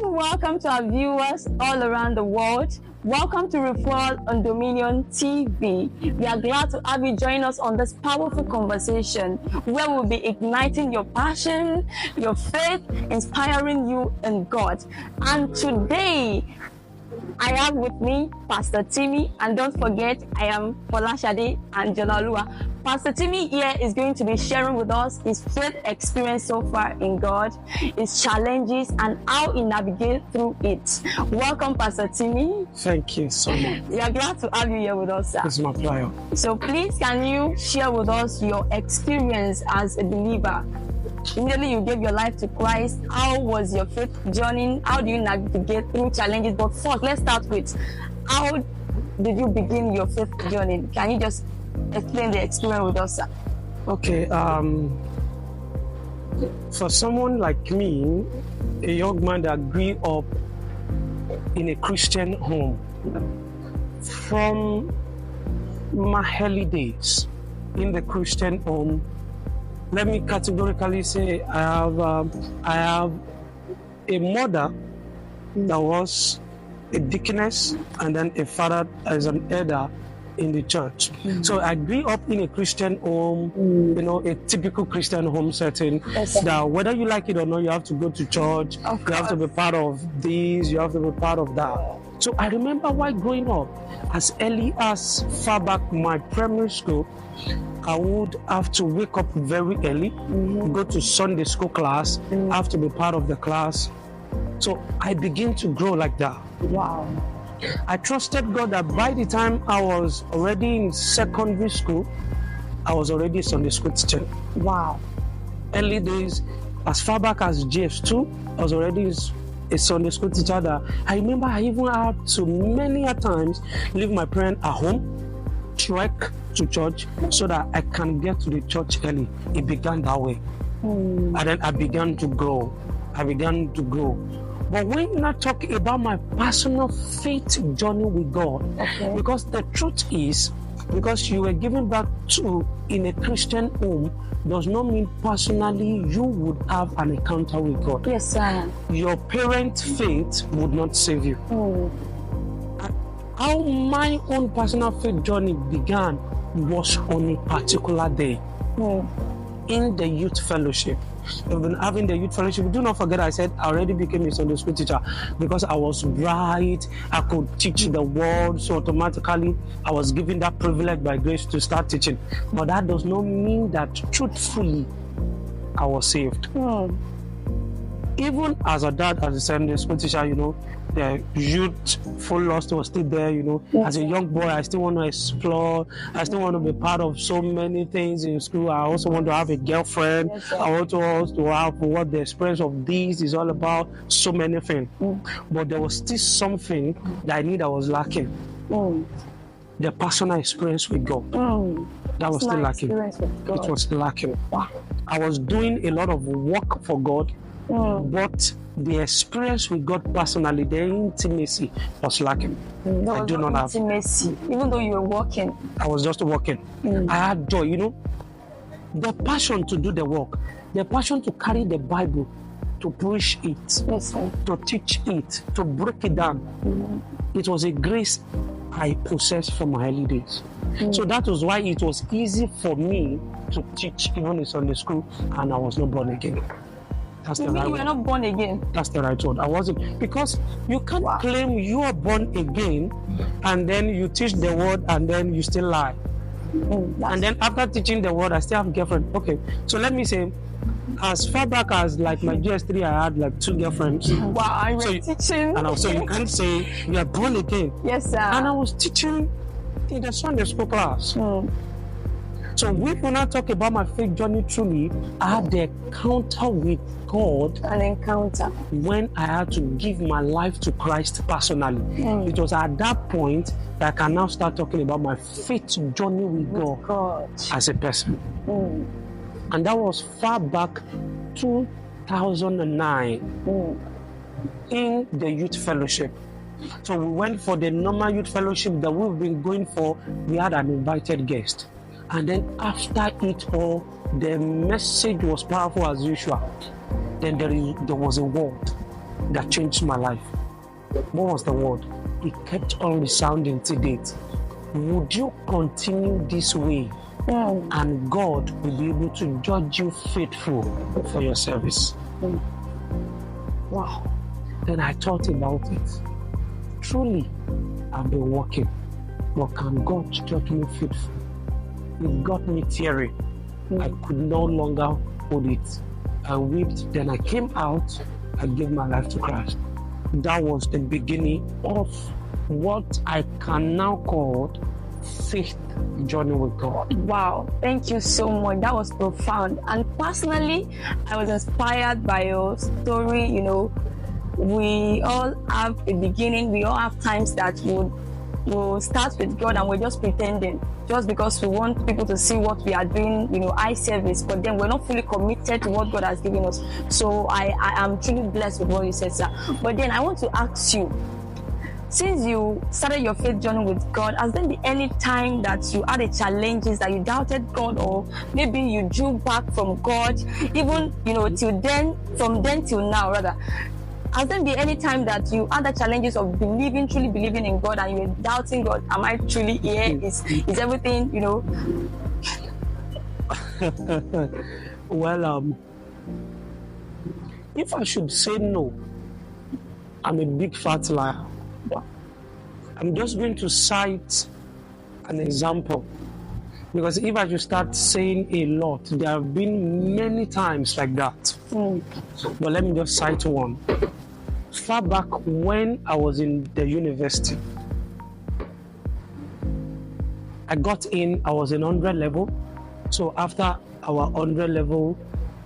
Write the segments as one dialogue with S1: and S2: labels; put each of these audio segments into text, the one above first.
S1: welcome to our viewers all around the world. Welcome to Refuel on Dominiontv. We are glad to have you join us on this powerful conversation where we'll be igniting your passion, your faith, inspiring you in God. And today, I have with me Pastor Timi, and don't forget, I am Folashade and Jolalua. Pastor Timi here is going to be sharing with us his faith experience so far in God, his challenges, and how he navigates through it. Welcome, Pastor Timi.
S2: Thank you so much.
S1: We are glad to have you here with us, sir.
S2: It's my pleasure.
S1: So please, can you share with us your experience as a believer? Immediately you gave your life to Christ. How was your faith journey? How do you navigate through challenges? But first, let's start with how did you begin your faith journey? Can you just explain the experience with us, sir?
S2: Okay. For someone like me, a young man that grew up in a Christian home, from my early days in the Christian home, let me categorically say I have a mother that was a deaconess and then a father as an elder in the church. Mm-hmm. So I grew up in a Christian home, you know, a typical Christian home setting.
S1: Yes.
S2: That whether you like it or not, you have to go to church, you have to be part of this, you have to be part of that. So I remember while growing up, as early as far back my primary school, I would have to wake up very early, go to Sunday school class, have to be part of the class. So I began to grow like that.
S1: Wow.
S2: I trusted God that by the time I was already in secondary school, I was already a Sunday school teacher.
S1: Wow.
S2: Early days, as far back as GS2, I was already a Sunday school teacher. That I remember I even had to many a times leave my parents at home, trek to church so that I can get to the church early. It began that way. And then I began to grow. But when I talk about my personal faith journey with God, because the truth is, because you were given back to in a Christian home, does not mean personally you would have an encounter with God.
S1: Yes, sir.
S2: Your parents' faith would not save you. How my own personal faith journey began was on a particular day in the youth fellowship. We've been having the youth fellowship. Do not forget, I said I already became a Sunday school teacher because I was bright. I could teach the word, so automatically I was given that privilege by grace to start teaching. But that does not mean that truthfully I was saved. Even as a dad, as a Sunday school teacher, you know, the youthful lust was still there, you know. As a young boy, I still want to explore. I still want to be part of so many things in school. I also want to have a girlfriend. I want to also have what the experience of this is all about, so many things. But there was still something that I knew that was lacking. The personal experience with God. That was still lacking. It was lacking. I was doing a lot of work for God, but the experience with God personally, the intimacy was lacking. I do not have
S1: intimacy, even though you were working. I
S2: was just working. I had joy, you know, the passion to do the work, the passion to carry the Bible, to preach it, to teach it, to break it down. It was a grace I possessed from my early days. So that was why it was easy for me to teach even in Sunday school, and I was not born again.
S1: You mean you were not born again?
S2: That's the right word. I wasn't, because you can't claim you are born again and then you teach the word and then you still lie. And then after teaching the word, I still have a girlfriend. Okay, so let me say, as far back as like my GS3, I had like 2 girlfriends.
S1: Wow, I was teaching.
S2: And also, you can't say you are born again.
S1: Yes, sir.
S2: And I was teaching in the Sunday school class. So when I talk about my faith journey, truly, I had the encounter with God.
S1: An encounter.
S2: When I had to give my life to Christ personally. It was at that point that I can now start talking about my faith journey with God as a person. And that was far back 2009 in the youth fellowship. So we went for the normal youth fellowship that we've been going for. We had an invited guest. And then after it all, the message was powerful as usual. Then there was a word. that changed my life. What was the word? It kept on resounding to date. Would you continue this way? And God will be able to judge you faithful for your service.
S1: Wow.
S2: Then I thought about it. Truly, I've been working, but can God judge me faithful? It got me teary. I could no longer hold it. I wept, then I came out, I gave my life to Christ. That was the beginning of what I can now call faith journey with God.
S1: Wow, thank you so much. That was profound. And personally, I was inspired by your story. You know, we all have a beginning. We all have times that we'll start with God and we're just pretending, just because we want people to see what we are doing, you know, eye service, but then we're not fully committed to what God has given us. So I am truly blessed with what you said, sir. But then I want to ask you, since you started your faith journey with God, has there been any time that you had challenges that you doubted God, or maybe you drew back from God, even, you know, till then, from then till now, rather? Has there been any time that you had the challenges of truly believing in God, and you were doubting God? Am I truly here? Is everything, you know?
S2: Well, if I should say no, I'm a big fat liar. I'm just going to cite an example, because if I should start saying a lot, there have been many times like that. But let me just cite one. Far back when I was in the university, I got in, I was in 100 level. So after our 100 level,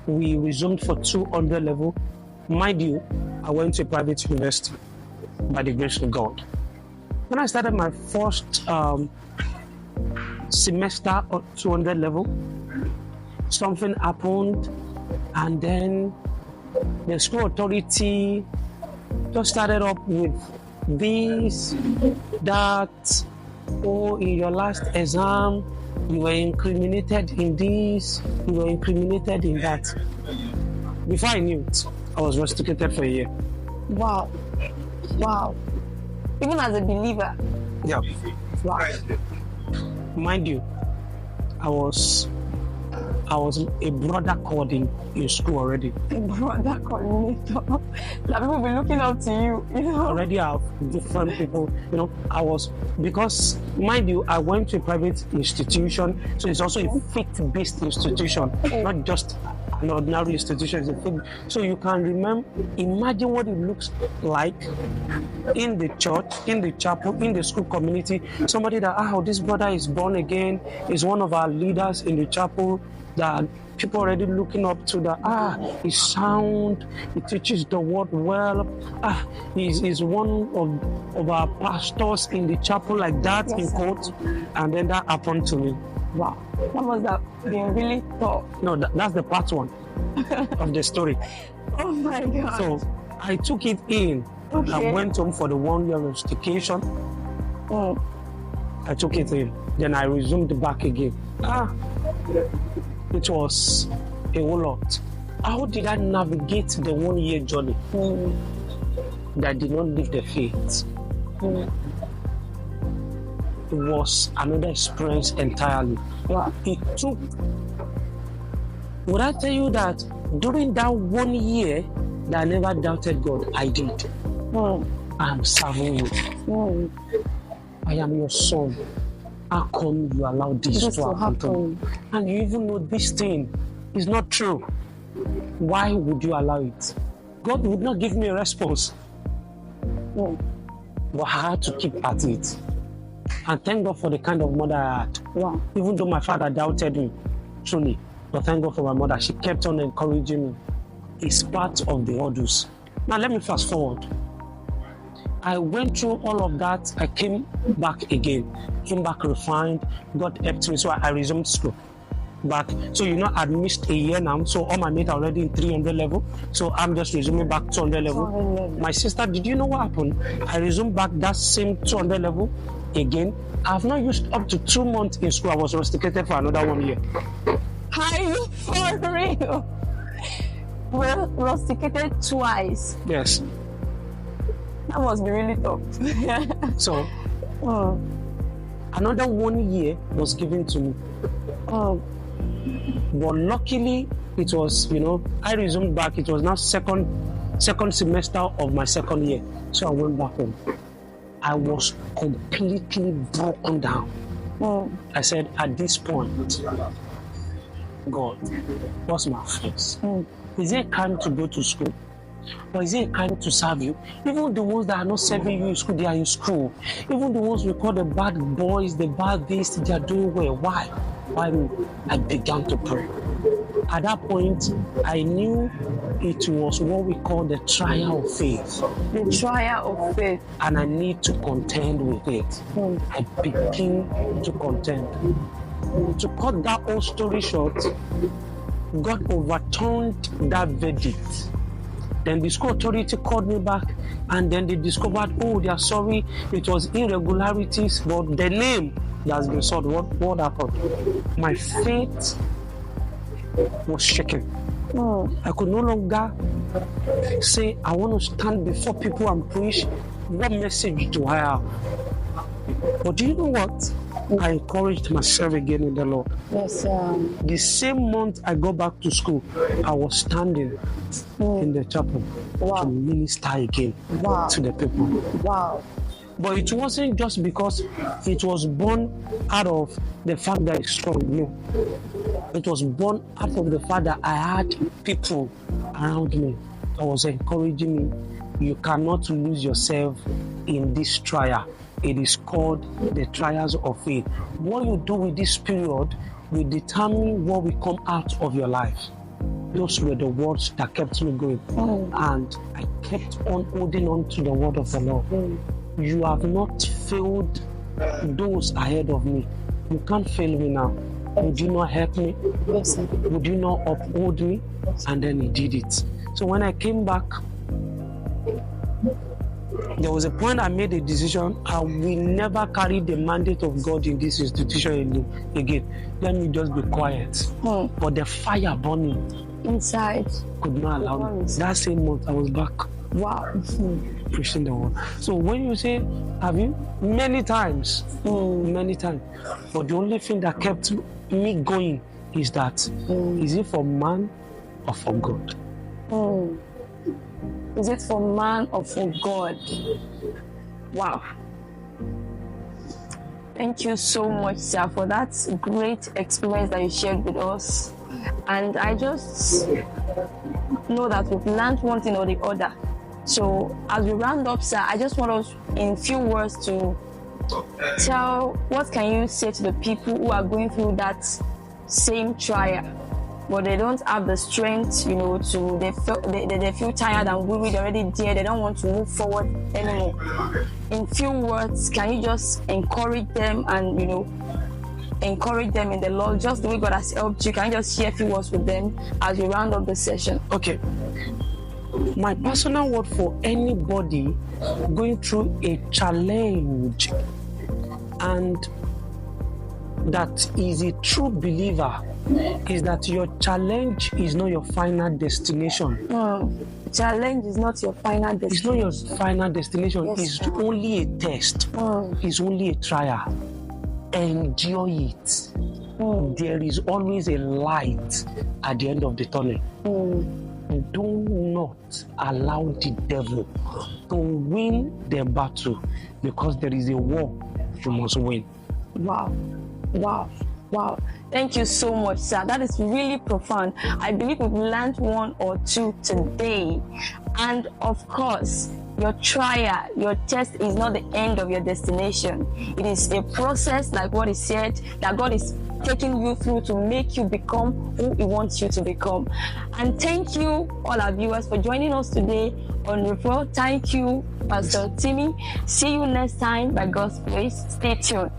S2: we resumed for 200 level. Mind you, I went to a private university by the grace of God. When I started my first semester at 200 level, something happened, and then the school authority just started up with this, that, oh, in your last exam, you were incriminated in this, you were incriminated in that. Before I knew it, I was rusticated for a year.
S1: Wow. Wow. Even as a believer.
S2: Yeah.
S1: Wow.
S2: Mind you, I was a brother called in school already.
S1: A brother coordinator. That people be looking up to you, you know.
S2: Already I have different people, you know. Because mind you, I went to a private institution, so it's also a faith-based institution, not just an ordinary institution. It's a faith. So you can imagine what it looks like in the church, in the chapel, in the school community. Somebody that, this brother is born again, is one of our leaders in the chapel, that people already looking up to, that he's sound, he teaches the word well, he's one of our pastors in the chapel, like that, yes, in quotes. And then that happened to me.
S1: Wow, that must have been really tough.
S2: No, that's the part one of the story.
S1: Oh my God.
S2: So I took it in. Okay. I went home for the 1 year investigation. I took it in. Then I resumed back again. It was a whole lot. How did I navigate the 1 year journey that did not leave the faith? It was another experience entirely.
S1: Wow.
S2: It took. Would I tell you that during that 1 year that I never doubted God? I did. I am serving you. I am your son. How come you allow this to happen? And you even know this thing is not true. Why would you allow it? God would not give me a response. But I had to keep at it. And thank God for the kind of mother I had.
S1: Wow.
S2: Even though my father doubted me, truly. But thank God for my mother. She kept on encouraging me. It's part of the orders. Now let me fast forward. I went through all of that. I came back again. Came back refined. God helped me. So I resumed school. Back. So I'd missed a year now. So all my mates are already in 300 level. So I'm just resuming back 200 level. My sister, did you know what happened? I resumed back that same 200 level again. I've not used up to 2 months in school. I was rusticated for another 1 year.
S1: Are you for real? rusticated twice.
S2: Yes.
S1: That must be really tough.
S2: So, another 1 year was given to me. But luckily, it was, I resumed back. It was now second semester of my second year. So I went back home. I was completely broken down. I said, at this point, God, what's my offense? Is it time to go to school? Or is it time to serve you? Even the ones that are not serving you in school, they are in school. Even the ones we call the bad boys, the bad this, they are doing well. Why? Why me? I began to pray. At that point, I knew it was what we call the trial of faith.
S1: The trial of faith.
S2: And I need to contend with it. I begin to contend. To cut that whole story short, God overturned that verdict. Then the school authority called me back, and then they discovered, they are sorry, it was irregularities, but the name that has been solved. What happened? My faith was shaken. I could no longer say, I want to stand before people and preach. What message do I have? But do you know what? I encouraged myself again in the Lord.
S1: Yes,
S2: The same month I go back to school, I was standing in the chapel to minister again to the people.
S1: Wow.
S2: But it wasn't just because it was born out of the fact that it's strong. No. It was born out of the fact that I had people around me that was encouraging me. You cannot lose yourself in this trial. It is called the trials of faith. What you do with this period will determine what will come out of your life. Those were the words that kept me going. And I kept on holding on to the word of the Lord. You have not failed those ahead of me. You can't fail me now. Would you not help me?
S1: Yes, sir.
S2: Would you not uphold me? And then he did it. So when I came back, there was a point I made a decision. I will never carry the mandate of God in this institution again. Let me just be quiet. But the fire burning
S1: inside
S2: could not allow me. That same month, I was back.
S1: Wow.
S2: Preaching the word. So when you say, have you? Many times. Many times. But the only thing that kept me going is that, is it for man or for God?
S1: Is it for man or for God? Wow. Thank you so much, sir, for that great experience that you shared with us. And I just know that we've learned one thing or the other. So as we round up, sir, I just want us in few words to tell, what can you say to the people who are going through that same trial, but they don't have the strength, they feel tired and weary, they're already there, they don't want to move forward anymore. In few words, can you just encourage them and, encourage them in the Lord, just the way God has helped you? Can you just share a few words with them as we round up the session?
S2: Okay. My personal word for anybody going through a challenge and that is a true believer is that your challenge is not your final destination.
S1: Challenge is not your final destination.
S2: It's not your final destination.
S1: Yes,
S2: it's
S1: sir.
S2: only a test. It's only a trial. Enjoy it. There is always a light at the end of the tunnel. Do not allow the devil to win the battle, because there is a war you must win.
S1: Wow. Thank you so much, sir. That is really profound. I believe we've learned one or two today. And of course, your trial, your test is not the end of your destination. It is a process, like what he said, that God is taking you through to make you become who he wants you to become. And thank you, all our viewers, for joining us today on Refuel. Thank you, Pastor Timi. See you next time by God's grace. Stay tuned.